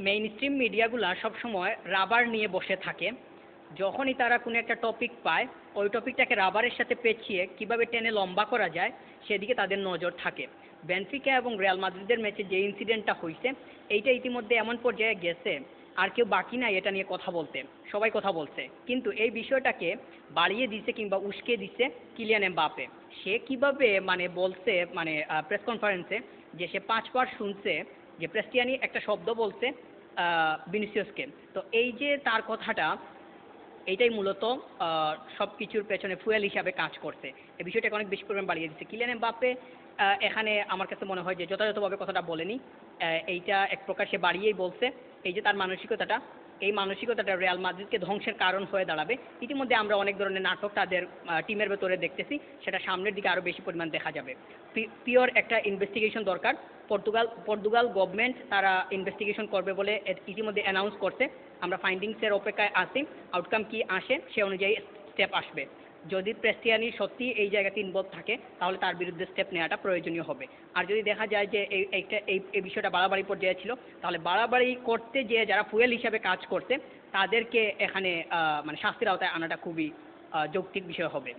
Main stream মিডিয়াগুলা সবসময় rubber নিয়ে বসে থাকে। যখনই তারা কোনো একটা টপিক পায়, ওই টপিকটাকে রাবারের সাথে পেঁচিয়ে কীভাবে টেনে লম্বা করা যায় সেদিকে তাদের নজর থাকে। বেনফিকা এবং রিয়াল মাদ্রিদের ম্যাচে যে ইনসিডেন্টটা হয়েছে, এইটা ইতিমধ্যে এমন পর্যায়ে গেছে আর কেউ বাকি নাই এটা নিয়ে কথা বলতে, সবাই কথা বলছে। কিন্তু এই বিষয়টাকে বাড়িয়ে দিছে কিংবা উস্কে দিছে কিলিয়ান এমবাপ্পে। সে কিভাবে মানে বলছে, মানে প্রেস কনফারেন্সে, যে সে 5 বার শুনছে যে ক্রিস্টিয়ানি একটা শব্দ বলছে ভিনিসিয়াসকে। তো এই যে তার কথাটা, এইটাই মূলত সব কিছুর পেছনে ফুয়েল হিসাবে কাজ করছে। এই বিষয়টাকে অনেক বেশি পরিমাণ বাড়িয়ে দিচ্ছে কিলিয়ান এমবাপ্পে। এখানে আমার কাছে মনে হয় যে যথাযথভাবে কথাটা বলেনি, এইটা এক প্রকার সে বাড়িয়েই বলছে। এই যে তার মানসিকতাটা, এই মানসিকতাটা রিয়াল মাদ্রিদকে ধ্বংসের কারণ হয়ে দাঁড়াবে। ইতিমধ্যে আমরা অনেক ধরনের নাটক তাদের টিমের ভেতরে দেখতেছি, সেটা সামনের দিকে আরও বেশি পরিমাণ দেখা যাবে। পিওর একটা ইনভেস্টিগেশন দরকার। পর্তুগাল গভর্নমেন্ট তারা ইনভেস্টিগেশন করবে বলে ইতিমধ্যে অ্যানাউন্স করছে। আমরা ফাইন্ডিংসের অপেক্ষায় আছি, আউটকাম কি আসে সে অনুযায়ী স্টেপ আসবে। যদি ক্রিস্টিয়ানি সত্যি এই জায়গাতে ইনভলভ থাকে তাহলে তার বিরুদ্ধে স্টেপ নেওয়াটা প্রয়োজনীয় হবে। আর যদি দেখা যায় যে এই বিষয়টা বাড়াবাড়ি পর্যায়ে ছিল, তাহলে বাড়াবাড়ি করতে যে যারা ফুয়েল হিসাবে কাজ করতে তাদেরকে এখানে মানে শাস্তির আওতায় আনাটা খুবই যৌক্তিক বিষয় হবে।